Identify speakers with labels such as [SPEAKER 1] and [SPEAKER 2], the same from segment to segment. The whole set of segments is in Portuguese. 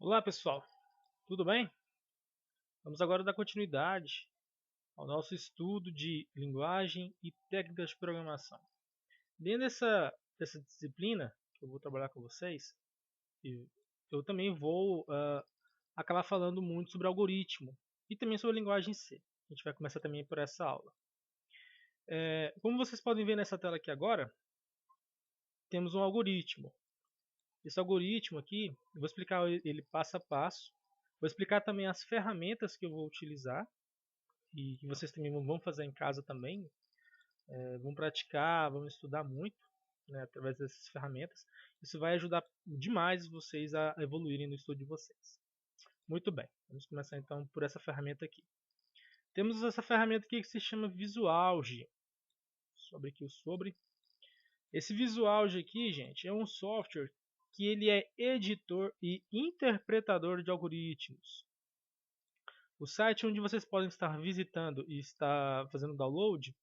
[SPEAKER 1] Olá pessoal, tudo bem? Vamos agora dar continuidade ao nosso estudo de linguagem e técnicas de programação. Dentro dessa disciplina que eu vou trabalhar com vocês, eu também vou acabar falando muito sobre algoritmo e também sobre a linguagem C. A gente vai começar também por essa aula. Como vocês podem ver nessa tela aqui agora, temos um algoritmo. Esse algoritmo aqui, eu vou explicar ele passo a passo. Vou explicar também as ferramentas que eu vou utilizar e que vocês também vão fazer em casa também. Vão praticar, vão estudar muito, né, através dessas ferramentas. Isso vai ajudar demais vocês a evoluírem no estudo de vocês. Muito bem, vamos começar então por essa ferramenta aqui. Temos essa ferramenta aqui que se chama Visualge. Esse Visualge aqui, gente, é um software que ele é editor e interpretador de algoritmos. O site onde vocês podem estar visitando e estar fazendo download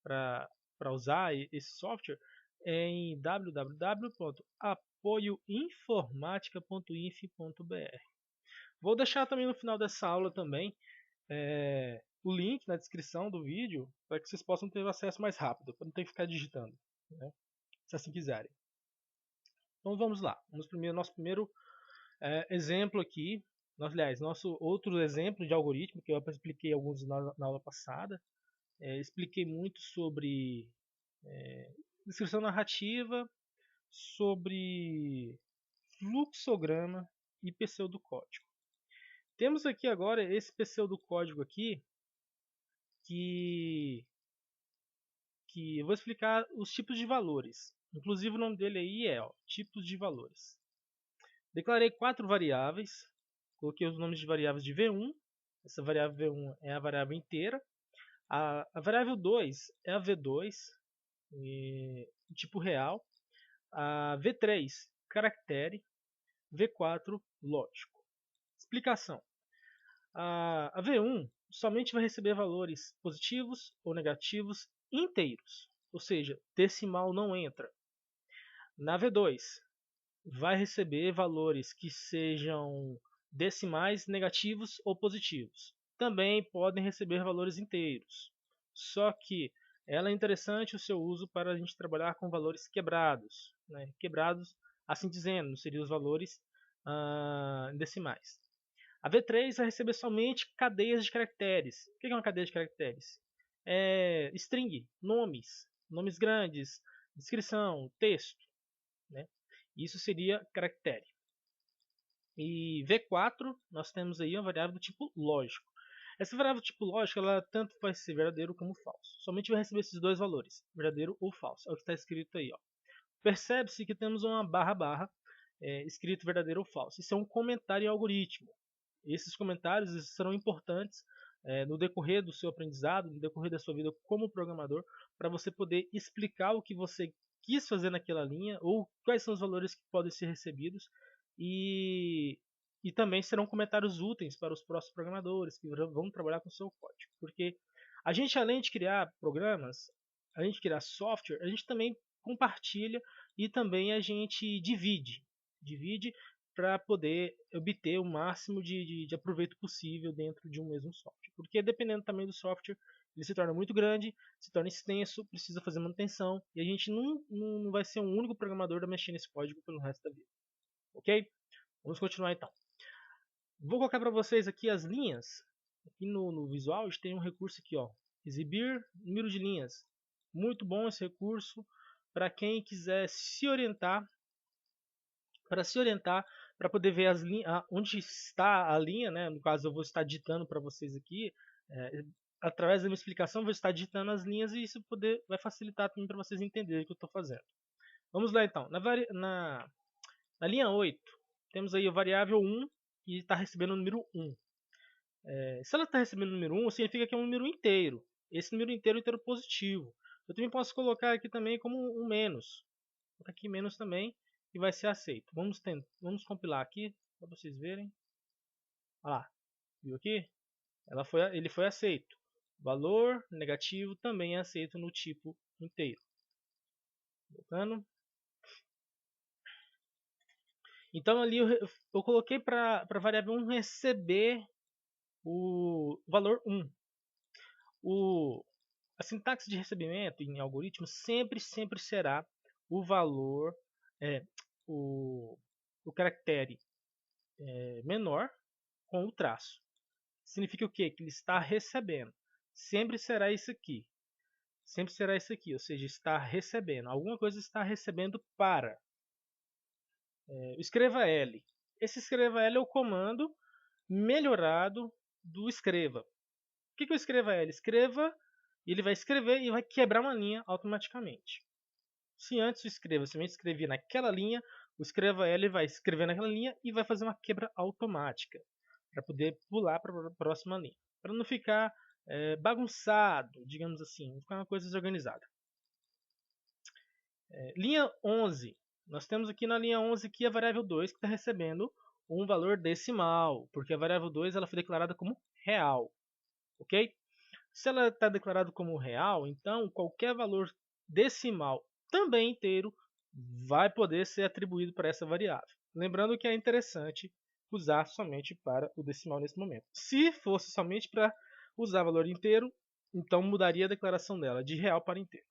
[SPEAKER 1] para usar esse software é em www.apoioinformatica.inf.br. Vou deixar também no final dessa aula também o link na descrição do vídeo para que vocês possam ter acesso mais rápido, para não ter que ficar digitando, né, se assim quiserem. Então vamos lá, nosso primeiro exemplo aqui, nosso outro exemplo de algoritmo, que eu expliquei alguns na aula passada. Expliquei muito sobre descrição narrativa, sobre fluxograma e pseudocódigo. Temos aqui agora esse pseudocódigo aqui que eu vou explicar os tipos de valores. Inclusive o nome dele aí é tipos de valores. Declarei 4 variáveis, coloquei os nomes de variáveis de V1. Essa variável V1 é a variável inteira. A variável 2 é a V2, tipo real. A V3, caractere. V4, lógico. Explicação. A V1 somente vai receber valores positivos ou negativos inteiros, ou seja, decimal não entra. Na V2, vai receber valores que sejam decimais negativos ou positivos. Também podem receber valores inteiros. Só que ela é interessante o seu uso para a gente trabalhar com valores quebrados. Né? Quebrados, assim dizendo, seriam os valores decimais. A V3 vai receber somente cadeias de caracteres. O que é uma cadeia de caracteres? String, nomes grandes, descrição, texto. Né? Isso seria caractere. E V4, nós temos aí uma variável do tipo lógico. Essa variável do tipo lógico, ela tanto vai ser verdadeiro como falso. Somente vai receber esses dois valores, verdadeiro ou falso. É o que está escrito aí. Percebe-se que temos uma barra escrito verdadeiro ou falso. Isso é um comentário em algoritmo. Esses comentários serão importantes no decorrer do seu aprendizado, no decorrer da sua vida como programador, para você poder explicar o que você quis fazer naquela linha ou quais são os valores que podem ser recebidos e também serão comentários úteis para os próximos programadores que vão trabalhar com o seu código. Porque a gente, além de criar programas, a gente criar software, a gente também compartilha e também a gente divide para poder obter o máximo de aproveito possível dentro de um mesmo software. Porque dependendo também do software, ele se torna muito grande, se torna extenso, precisa fazer manutenção, e a gente não vai ser um único programador a mexer nesse código pelo resto da vida. Ok? Vamos continuar então. Vou colocar para vocês aqui as linhas. Aqui no visual a gente tem um recurso aqui, exibir número de linhas. Muito bom esse recurso para quem quiser se orientar, para poder ver onde está a linha, né? No caso eu vou estar digitando para vocês aqui, através da minha explicação vou estar digitando as linhas e isso vai facilitar também para vocês entenderem o que eu estou fazendo. Vamos lá então, na linha 8, temos aí a variável 1 que está recebendo o número 1. Se ela está recebendo o número 1, significa que é um número inteiro. Esse número inteiro é um inteiro positivo. Eu também posso colocar aqui também como um menos. Vou colocar aqui menos também e vai ser aceito. Vamos compilar aqui para vocês verem. Olha lá, viu aqui? Ele foi aceito. Valor negativo também é aceito no tipo inteiro. Voltando. Então ali eu coloquei para a variável 1 receber o valor 1. A sintaxe de recebimento em algoritmos sempre será o valor, é, o, o caractere menor com o traço. Significa o quê? Que ele está recebendo. Sempre será isso aqui. Sempre será isso aqui, ou seja, está recebendo. Alguma coisa está recebendo para. Escreva L. Esse escreva L é o comando melhorado do escreva. O que é o escreva L? Escreva, e ele vai escrever e vai quebrar uma linha automaticamente. Se antes o escreva somente escrevia naquela linha, o escreva L vai escrever naquela linha e vai fazer uma quebra automática para poder pular para a próxima linha. Para não ficar bagunçado, digamos assim, ficar uma coisa desorganizada. Linha 11. Nós temos aqui na linha 11 aqui a variável 2 que está recebendo um valor decimal, porque a variável 2 ela foi declarada como real. Ok? Se ela está declarada como real, então qualquer valor decimal também inteiro vai poder ser atribuído para essa variável. Lembrando que é interessante usar somente para o decimal nesse momento. Se fosse somente para usar valor inteiro, então mudaria a declaração dela de real para inteiro.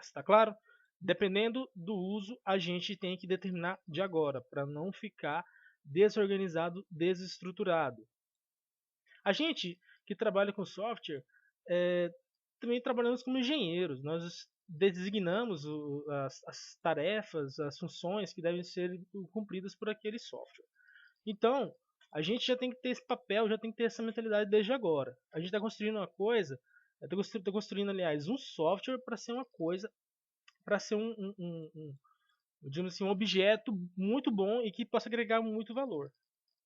[SPEAKER 1] Está claro? Dependendo do uso, a gente tem que determinar de agora, para não ficar desorganizado, desestruturado. A gente que trabalha com software, também trabalhamos como engenheiros. Nós designamos as tarefas, as funções que devem ser cumpridas por aquele software. Então, a gente já tem que ter esse papel, já tem que ter essa mentalidade desde agora. A gente está construindo uma coisa, está construindo, aliás, um software para ser uma coisa, para ser digamos assim, um objeto muito bom e que possa agregar muito valor.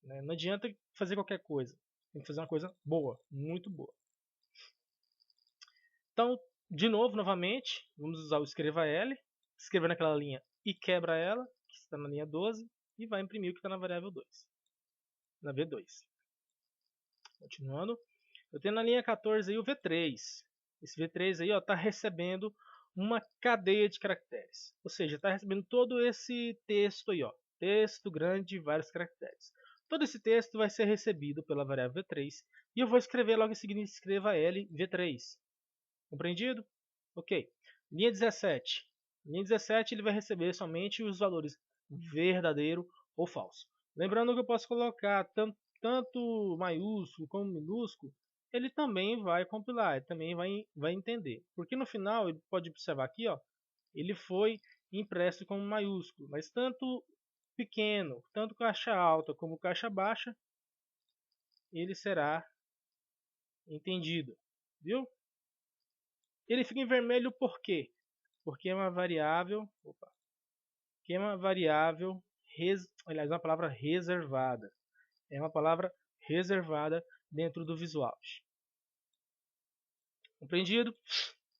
[SPEAKER 1] Né? Não adianta fazer qualquer coisa. Tem que fazer uma coisa boa, muito boa. Então, de novo, novamente, vamos usar o escreva L, escrever naquela linha e quebra ela, que está na linha 12, e vai imprimir o que está na variável 2, na V2. Continuando, eu tenho na linha 14 aí o V3. Esse V3 aí está recebendo uma cadeia de caracteres, ou seja, está recebendo todo esse texto aí, ó, texto grande de vários caracteres. Todo esse texto vai ser recebido pela variável V3 e eu vou escrever logo em seguida, escreva L V3. Compreendido? Ok. Linha 17. Linha 17 ele vai receber somente os valores verdadeiro ou falso. Lembrando que eu posso colocar tanto maiúsculo como minúsculo, ele também vai compilar, ele também vai entender. Porque no final, ele pode observar aqui, ó, ele foi impresso como maiúsculo, mas tanto pequeno, tanto caixa alta como caixa baixa, ele será entendido. Viu? Ele fica em vermelho por quê? Porque é uma variável, que é uma variável, aliás, uma palavra reservada. É uma palavra reservada dentro do Visual. Compreendido?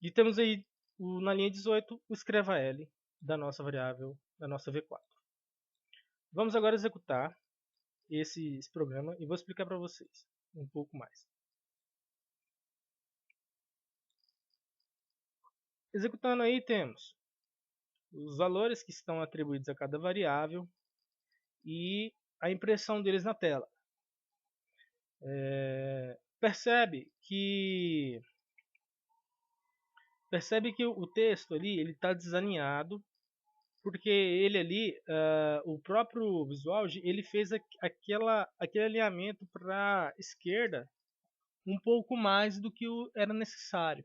[SPEAKER 1] E temos aí na linha 18 o escreva L da nossa variável, da nossa V4. Vamos agora executar esse programa e vou explicar para vocês um pouco mais. Executando aí temos os valores que estão atribuídos a cada variável e a impressão deles na tela. Percebe que o texto ali ele está desalinhado porque ele ali, o próprio Visual, ele fez aquele alinhamento para a esquerda um pouco mais do que era necessário.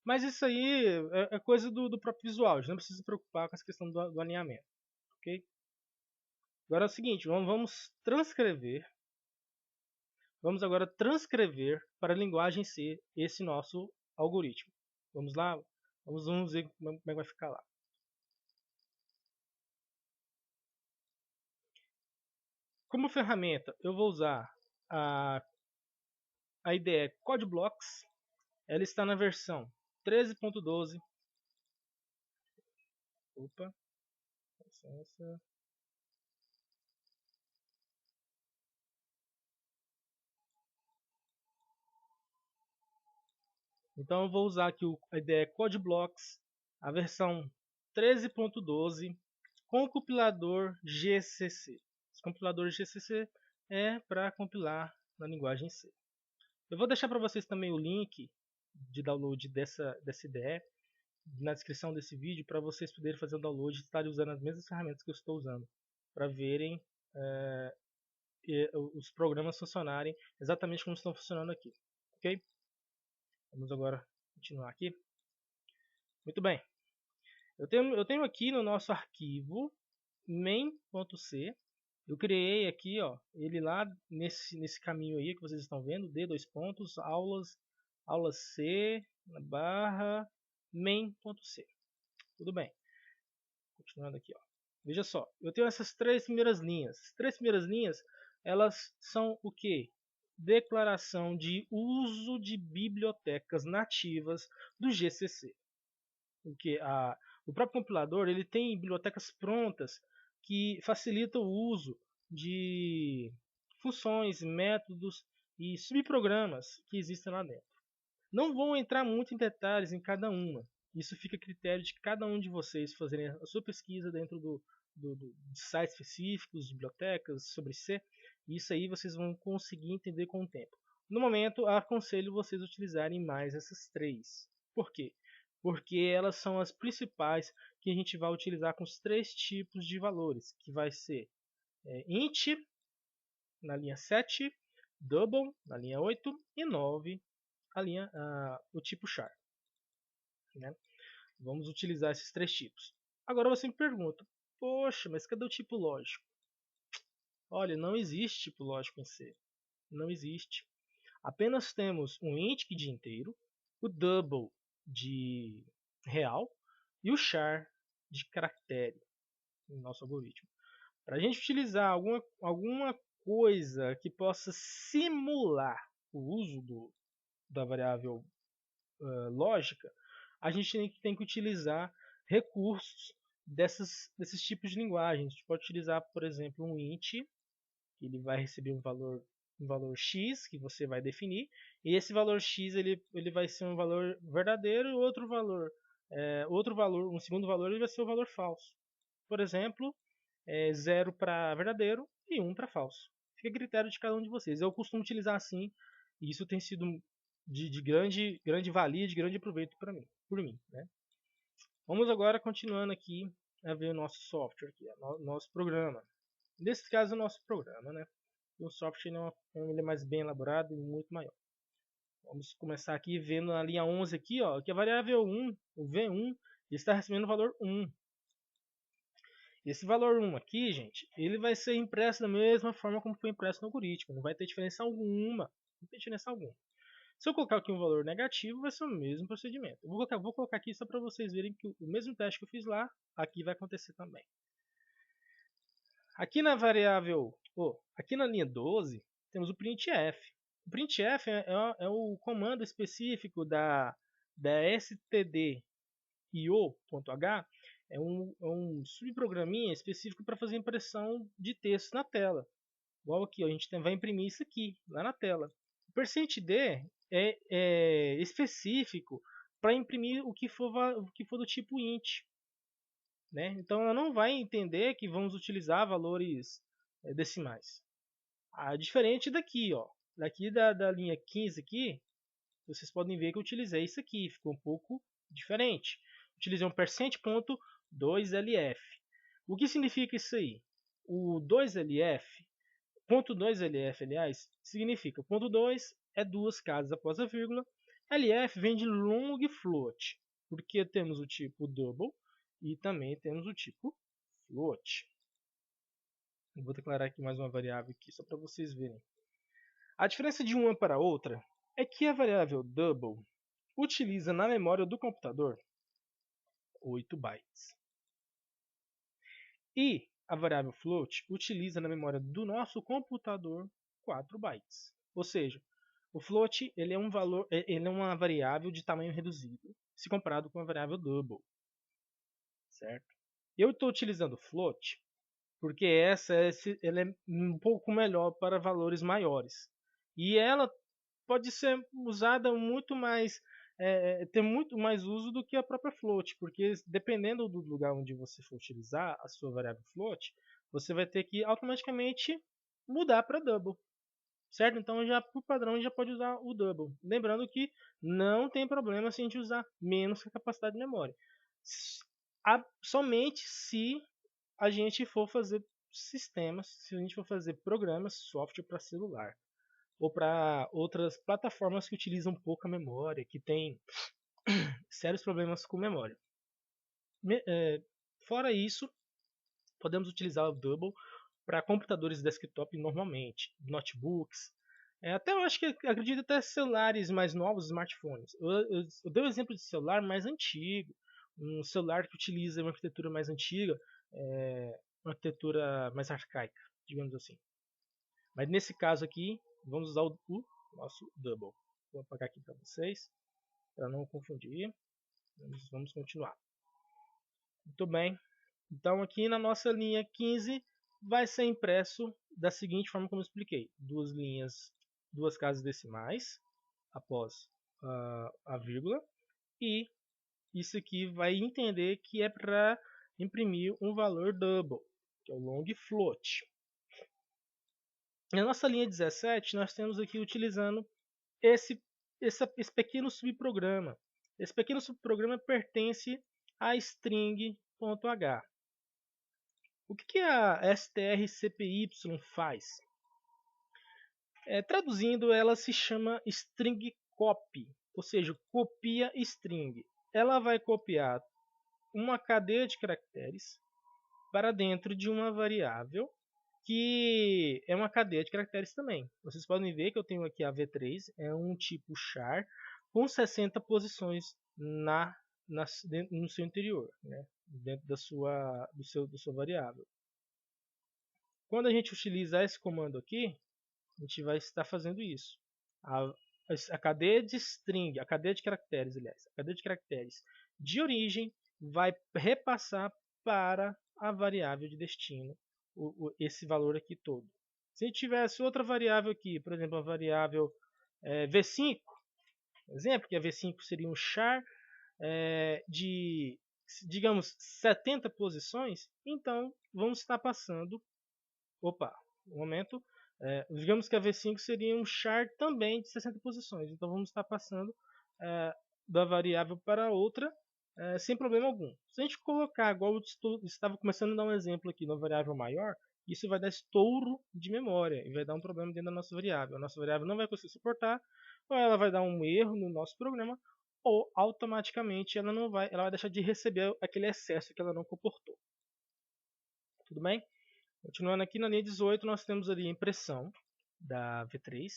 [SPEAKER 1] Mas isso aí é coisa do próprio Visual, não precisa se preocupar com essa questão do alinhamento. Okay? Agora é o seguinte, vamos transcrever. Vamos agora transcrever para a linguagem C esse nosso algoritmo. Vamos lá? Vamos ver como é que vai ficar lá. Como ferramenta, eu vou usar a IDE CodeBlocks. Ela está na versão 13.12. Opa, licença. Então eu vou usar aqui a IDE CodeBlocks, a versão 13.12 com o compilador GCC. Os compiladores GCC é para compilar na linguagem C. Eu vou deixar para vocês também o link de download dessa IDE na descrição desse vídeo para vocês poderem fazer o download e estarem usando as mesmas ferramentas que eu estou usando para verem os programas funcionarem exatamente como estão funcionando aqui. Ok? Vamos agora continuar aqui. Muito bem. Eu tenho aqui no nosso arquivo main.c. Eu criei aqui, ó, ele lá nesse caminho aí que vocês estão vendo, D : aula C, barra main.c. Tudo bem. Continuando aqui, ó. Veja só, eu tenho essas três primeiras linhas. As três primeiras linhas, elas são o quê? Declaração de uso de bibliotecas nativas do GCC. Porque o próprio compilador ele tem bibliotecas prontas que facilitam o uso de funções, métodos e subprogramas que existem lá dentro. Não vou entrar muito em detalhes em cada uma. Isso fica a critério de cada um de vocês fazerem a sua pesquisa dentro de sites específicos, de bibliotecas, sobre C. Isso aí vocês vão conseguir entender com o tempo. No momento, aconselho vocês a utilizarem mais essas três. Por quê? Porque elas são as principais que a gente vai utilizar com os três tipos de valores, que vai ser int na linha 7, double na linha 8 e 9 o tipo char. Né? Vamos utilizar esses três tipos. Agora você me pergunta, poxa, mas cadê o tipo lógico? Olha, não existe tipo lógico em C. Não existe. Apenas temos um int de inteiro, o double de real e o char de caractere no nosso algoritmo. Para a gente utilizar alguma coisa que possa simular o uso da variável lógica, a gente tem que utilizar recursos desses tipos de linguagem. A gente pode utilizar, por exemplo, um int, que ele vai receber um valor x que você vai definir, e esse valor x ele vai ser um valor verdadeiro, e um segundo valor ele vai ser o valor falso. Por exemplo, 0 para verdadeiro e 1 para falso. Fica a critério de cada um de vocês. Eu costumo utilizar assim, e isso tem sido de grande valia, de grande proveito por mim. Né? Vamos agora continuando aqui a ver o nosso software, aqui, nosso programa. Nesse caso, o nosso programa, né? O software ele é mais bem elaborado e muito maior. Vamos começar aqui vendo na linha 11 aqui, ó, que a variável 1, o V1, está recebendo o valor 1. Esse valor 1 aqui, gente, ele vai ser impresso da mesma forma como foi impresso no algoritmo. Não vai ter diferença alguma. Não tem diferença alguma. Se eu colocar aqui um valor negativo, vai ser o mesmo procedimento. Eu vou colocar aqui só para vocês verem que o mesmo teste que eu fiz lá, aqui vai acontecer também. Aqui na variável, aqui na linha 12, temos o printf. O printf é o comando específico da stdio.h, é um subprograminha específico para fazer impressão de texto na tela. Igual aqui, a gente vai imprimir isso aqui, lá na tela. O %d é específico para imprimir o que for do tipo int. Né? Então ela não vai entender que vamos utilizar valores decimais. Diferente daqui, ó. Daqui da linha 15 aqui, vocês podem ver que eu utilizei isso aqui, ficou um pouco diferente. Utilizei um %2lf. O que significa isso aí? O 2lf, ponto 2lf, aliás, significa ponto 2 é duas casas após a vírgula. LF vem de long float, porque temos o tipo double e também temos o tipo float. Eu vou declarar aqui mais uma variável aqui, só para vocês verem. A diferença de uma para outra é que a variável double utiliza na memória do computador 8 bytes. E a variável float utiliza na memória do nosso computador 4 bytes. Ou seja, o float ele é uma variável de tamanho reduzido, se comparado com a variável double. Certo? Eu estou utilizando float porque ela é um pouco melhor para valores maiores. E ela pode ser usada muito mais, ter muito mais uso do que a própria float, porque dependendo do lugar onde você for utilizar a sua variável float, você vai ter que automaticamente mudar para double, certo? Então já por padrão a gente já pode usar o double. Lembrando que não tem problema se a gente usar menos que a capacidade de memória. Somente se a gente for fazer sistemas, se a gente for fazer programas, software para celular ou para outras plataformas que utilizam pouca memória, que tem sérios problemas com memória. Fora isso, podemos utilizar o Double para computadores desktop normalmente, notebooks, até eu acho que acredito até celulares mais novos, smartphones. Eu dei o exemplo de celular mais antigo, um celular que utiliza uma arquitetura mais antiga, uma arquitetura mais arcaica, digamos assim. Mas nesse caso aqui, vamos usar o nosso Double. Vou apagar aqui para vocês, para não confundir. Vamos continuar. Muito bem. Então aqui na nossa linha 15 vai ser impresso da seguinte forma como eu expliquei. Duas casas decimais após a vírgula. E isso aqui vai entender que é para imprimir um valor double, que é o long float. Na nossa linha 17 nós temos aqui utilizando esse pequeno subprograma. Esse pequeno subprograma pertence a string.h. O que a strcpy faz? Traduzindo, ela se chama string copy, ou seja, copia string. Ela vai copiar uma cadeia de caracteres para dentro de uma variável que é uma cadeia de caracteres também. Vocês podem ver que eu tenho aqui a v3, é um tipo char com 60 posições no seu interior, né? Dentro da sua variável. Quando a gente utiliza esse comando aqui, a gente vai estar fazendo isso. A cadeia de string, a cadeia de caracteres, aliás, a cadeia de caracteres de origem vai repassar para a variável de destino esse valor aqui todo. Se a gente tivesse outra variável aqui, por exemplo, a variável v5, exemplo, que a v5 seria um char de, digamos, 70 posições, então vamos estar passando, um momento, digamos que a v5 seria um char também de 60 posições, então vamos estar passando da variável para outra sem problema algum. Se a gente colocar, igual eu estava começando a dar um exemplo aqui, na variável maior, isso vai dar estouro de memória e vai dar um problema dentro da nossa variável. A nossa variável não vai conseguir suportar, ou ela vai dar um erro no nosso programa, ou automaticamente ela vai deixar de receber aquele excesso que ela não comportou. Tudo bem? Continuando aqui na linha 18, nós temos ali a impressão da V3.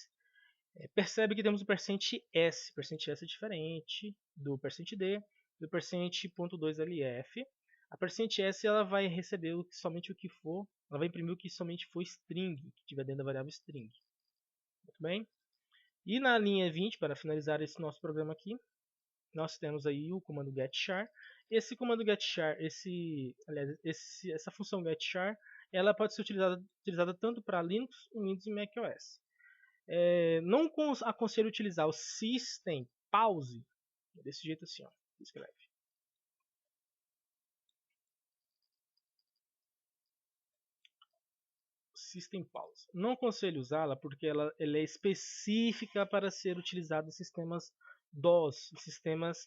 [SPEAKER 1] Percebe que temos o %S. O %S é diferente do %D, do %.2LF. A %S ela vai receber somente o que for, ela vai imprimir o que somente for string, que estiver dentro da variável string. Muito bem? E na linha 20, para finalizar esse nosso programa aqui, nós temos aí o comando getChar. Esse comando getChar, essa função getChar, ela pode ser utilizada tanto para Linux, Windows e macOS. Não aconselho utilizar o system pause desse jeito assim, ó, escreve. System pause. Não aconselho usá-la porque ela é específica para ser utilizada em sistemas DOS, sistemas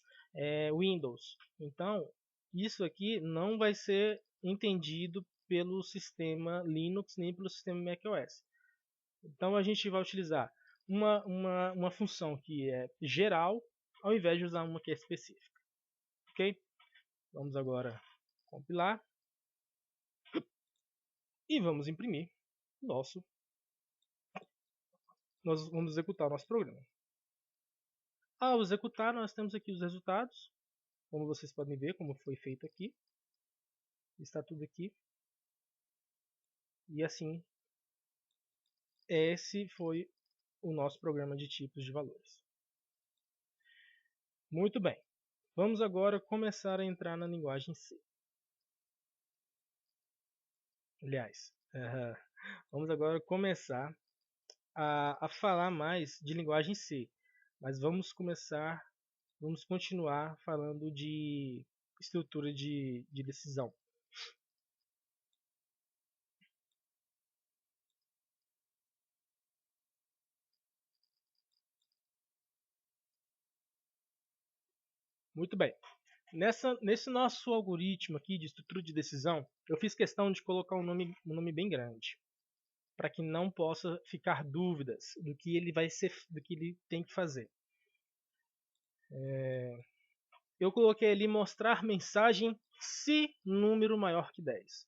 [SPEAKER 1] Windows. Então, isso aqui não vai ser entendido pelo sistema Linux nem pelo sistema macOS. Então a gente vai utilizar uma função que é geral, ao invés de usar uma que é específica. Ok? Vamos agora compilar. E vamos imprimir nós vamos executar o nosso programa. Ao executar, nós temos aqui os resultados. Como vocês podem ver, como foi feito aqui. Está tudo aqui. E assim, esse foi o nosso programa de tipos de valores. Muito bem. Vamos agora começar a entrar na linguagem C. Aliás, vamos agora começar a falar mais de linguagem C. Mas vamos continuar falando de estrutura de decisão. Muito bem. Nesse nosso algoritmo aqui de estrutura de decisão, eu fiz questão de colocar um nome bem grande, para que não possa ficar dúvidas do que ele vai ser, do que ele tem que fazer. Eu coloquei ali mostrar mensagem se número maior que 10.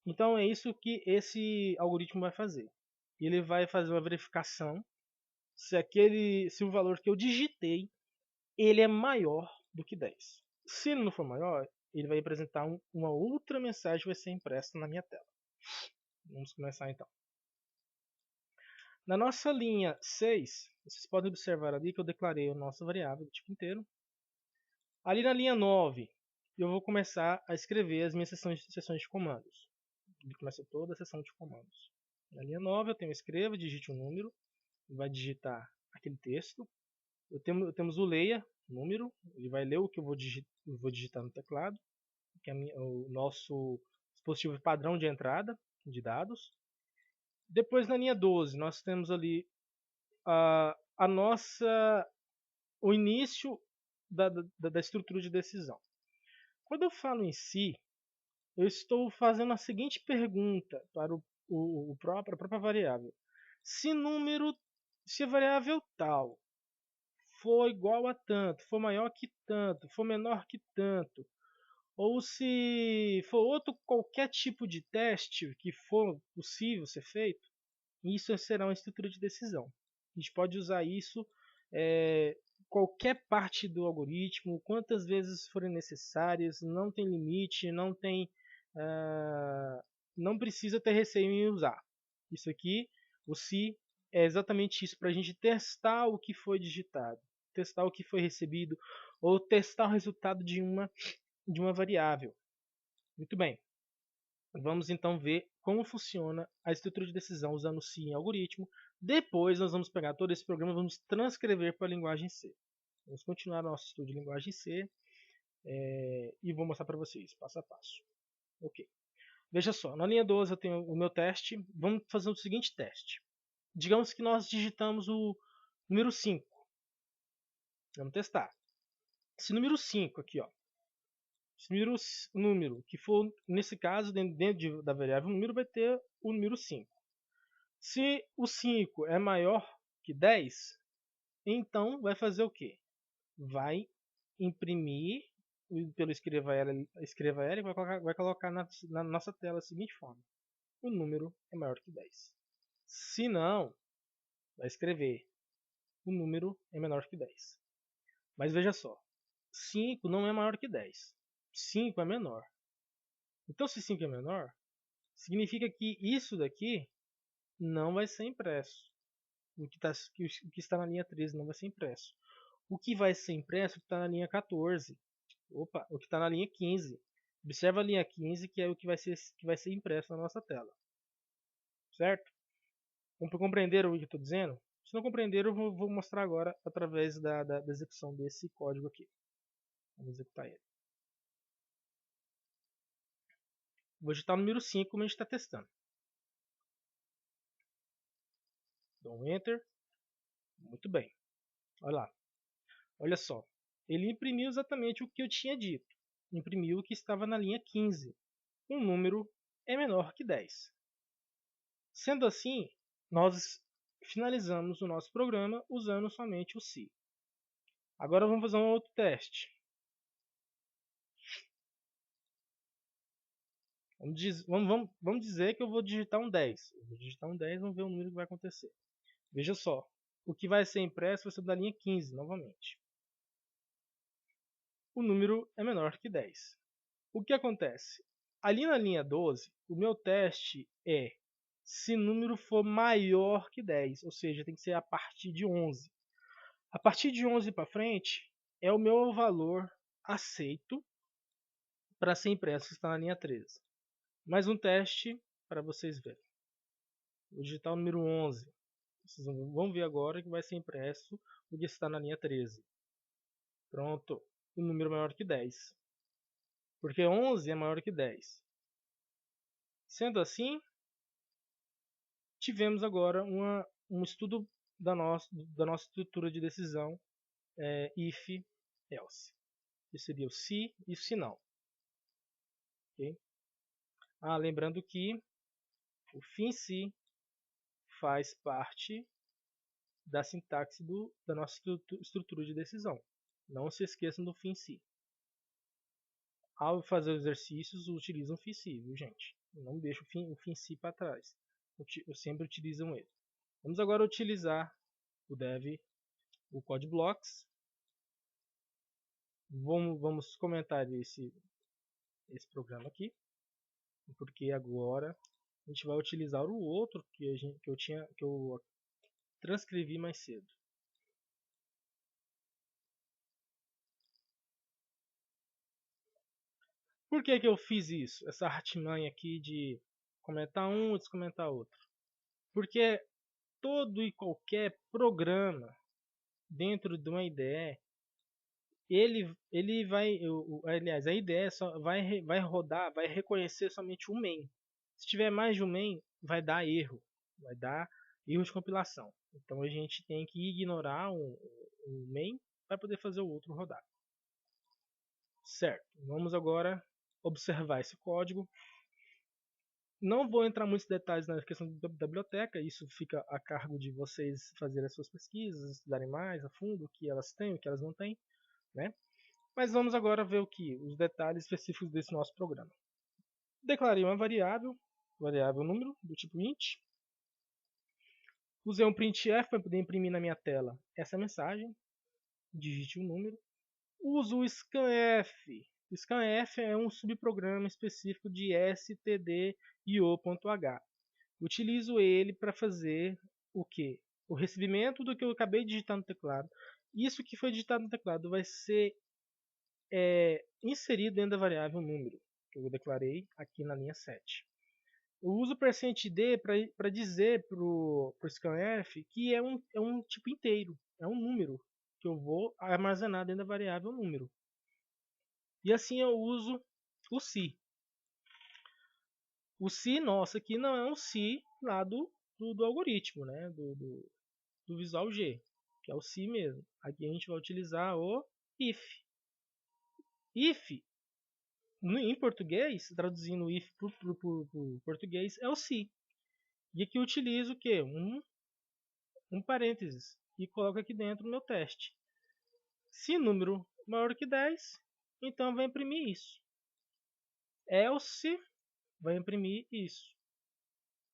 [SPEAKER 1] Então é isso que esse algoritmo vai fazer. Ele vai fazer uma verificação se o valor que eu digitei ele é maior do que 10. Se ele não for maior, ele vai apresentar uma outra mensagem que vai ser impressa na minha tela. Vamos começar então. Na nossa linha 6, vocês podem observar ali que eu declarei a nossa variável do tipo inteiro. Ali na linha 9, eu vou começar a escrever as minhas seções de comandos. Ele começa toda a seção de comandos. Na linha 9 eu tenho escreva, digite um número, vai digitar aquele texto. Temos o leia, número, ele vai ler o que eu vou digitar no teclado, que é o nosso dispositivo padrão de entrada de dados. Depois na linha 12 nós temos ali o início da estrutura de decisão. Quando eu falo em si, eu estou fazendo a seguinte pergunta para a própria variável. Se a variável tal for igual a tanto, for maior que tanto, for menor que tanto, ou se for outro qualquer tipo de teste que for possível ser feito, isso será uma estrutura de decisão. A gente pode usar isso qualquer parte do algoritmo, quantas vezes forem necessárias, não tem limite, não precisa ter receio em usar. Isso aqui, o se, é exatamente isso, para a gente testar o que foi digitado, testar o que foi recebido, ou testar o resultado de uma variável. Muito bem. Vamos então ver como funciona a estrutura de decisão usando o se em algoritmo. Depois nós vamos pegar todo esse programa e vamos transcrever para a linguagem C. Vamos continuar nosso estudo de linguagem C e vou mostrar para vocês passo a passo. Ok. Veja só, na linha 12 eu tenho o meu teste. Vamos fazer o seguinte teste. Digamos que nós digitamos o número 5. Vamos testar. Esse número 5 aqui, ó. Esse número que for, nesse caso, dentro da variável número, vai ter o número 5. Se o 5 é maior que 10, então vai fazer o quê? Vai imprimir pelo escreva L e vai colocar na nossa tela da seguinte forma. O número é maior que 10. Se não, vai escrever o número é menor que 10. Mas veja só, 5 não é maior que 10. 5 é menor. Então se 5 é menor, significa que isso daqui não vai ser impresso. O que está na linha 13 não vai ser impresso. O que vai ser impresso está na linha 14. Opa, o que está na linha 15. Observa a linha 15, que é o que vai ser impresso na nossa tela. Certo? Compreenderam o que eu estou dizendo? Se não compreenderam, eu vou mostrar agora através da execução desse código aqui. Vamos executar ele. Vou digitar o número 5 como a gente está testando. Dou um Enter. Muito bem. Olha lá. Olha só. Ele imprimiu exatamente o que eu tinha dito. Imprimiu o que estava na linha 15. Um número é menor que 10. Sendo assim, nós finalizamos o nosso programa usando somente o se. Agora vamos fazer um outro teste. Vamos dizer que eu vou digitar um 10. Eu vou digitar um 10 e vamos ver o número que vai acontecer. Veja só, o que vai ser impresso vai ser da linha 15 novamente. O número é menor que 10. O que acontece? Ali na linha 12, o meu teste é se o número for maior que 10, ou seja, tem que ser a partir de 11. A partir de 11 para frente é o meu valor aceito para ser impresso, que está na linha 13. Mais um teste para vocês verem. Vou digitar o número 11. Vocês vão ver agora que vai ser impresso o que está na linha 13. Pronto. O número é maior que 10. Porque 11 é maior que 10. Sendo assim, tivemos agora um estudo da nossa estrutura de decisão if else. que seria o se e o sinal. Okay? Lembrando que o FINC faz parte da sintaxe da nossa estrutura de decisão. Não se esqueçam do FINC. Ao fazer os exercícios, utilizam o FINC, viu, gente? Não deixa o FINC para trás. Eu sempre utilizam ele. Vamos agora utilizar o dev, o CodeBlocks. Vamos comentar esse programa aqui, porque agora a gente vai utilizar o outro que eu transcrevi mais cedo. Por que eu fiz isso? Essa artimanha aqui de comentar um e descomentar outro. Porque todo e qualquer programa dentro de uma IDE, ele vai, aliás, a IDE só vai rodar, vai reconhecer somente um main. Se tiver mais de um main, vai dar erro de compilação. Então a gente tem que ignorar um main para poder fazer o outro rodar. Certo, vamos agora observar esse código. Não vou entrar muitos detalhes na questão da biblioteca, isso fica a cargo de vocês fazerem as suas pesquisas, estudarem mais a fundo o que elas têm, o que elas não têm, né? Mas vamos agora ver os detalhes específicos desse nosso programa. Declarei uma variável número do tipo int. Usei um printf para poder imprimir na minha tela essa mensagem. Digite o número. Uso o scanf. O scanf é um subprograma específico de stdio.h. Utilizo ele para fazer o quê? O recebimento do que eu acabei de digitar no teclado. Isso que foi digitado no teclado vai ser inserido dentro da variável número, que eu declarei aqui na linha 7. Eu uso o %d para dizer para o scanf que é um tipo inteiro, é um número que eu vou armazenar dentro da variável número. E assim eu uso o se. O se nosso aqui não é um se lá do algoritmo, né? do Visual G, que é o se mesmo. Aqui a gente vai utilizar o if. If, em português, traduzindo if para o português, é o se. E aqui eu utilizo o quê? Um parênteses e coloco aqui dentro o meu teste. Se número maior que 10, então vai imprimir isso. Else vai imprimir isso.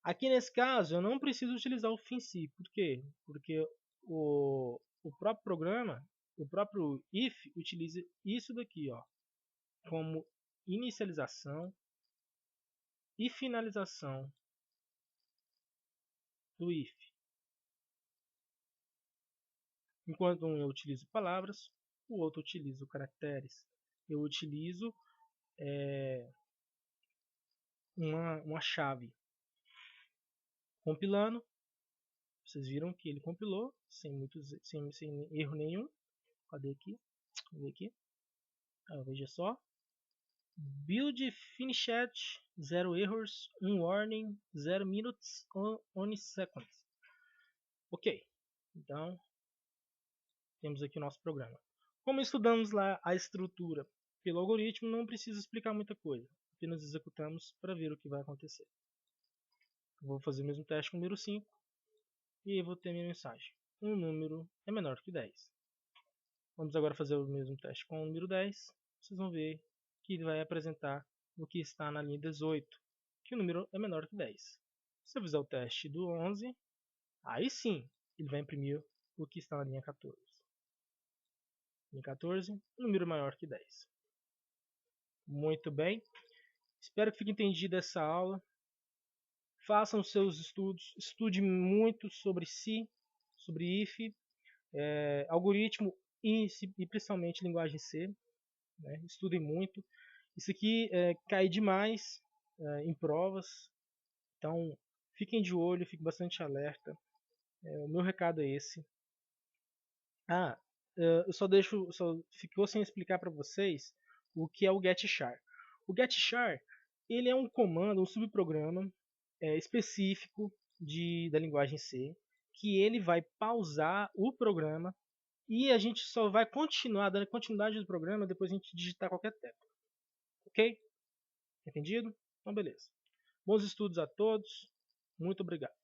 [SPEAKER 1] Aqui nesse caso eu não preciso utilizar o FINC. Por quê? Porque o próprio programa, o próprio if, utiliza isso daqui, ó, como inicialização e finalização do if. Enquanto um eu utilizo palavras, o outro utilizo caracteres. Eu utilizo uma chave. Compilando, vocês viram que ele compilou sem erro nenhum. Cadê aqui? Vamos ver aqui. Veja só. Build finished, 0 errors, 1 warning, 0 minutes, 1 seconds. Ok, então temos aqui o nosso programa. Como estudamos lá a estrutura pelo algoritmo, não precisa explicar muita coisa. Apenas executamos para ver o que vai acontecer. Vou fazer o mesmo teste com o número 5 e vou ter minha mensagem. Um número é menor que 10. Vamos agora fazer o mesmo teste com o número 10. Vocês vão ver que ele vai apresentar o que está na linha 18, que o número é menor que 10. Se eu fizer o teste do 11, aí sim ele vai imprimir o que está na linha 14. Linha 14, número maior que 10. Muito bem. Espero que fique entendida essa aula. Façam os seus estudos. Estude muito sobre si, sobre if, algoritmo e principalmente linguagem C. Né? Estudem muito. Isso aqui cai demais em provas. Então, fiquem de olho, fiquem bastante alerta. O meu recado é esse. Eu só ficou sem explicar para vocês o que é o getChar. O getChar, ele é um comando, um subprograma específico da linguagem C, que ele vai pausar o programa E a gente só vai continuar dando continuidade do programa depois a gente digitar qualquer tecla. Ok? Entendido? Então beleza. Bons estudos a todos. Muito obrigado.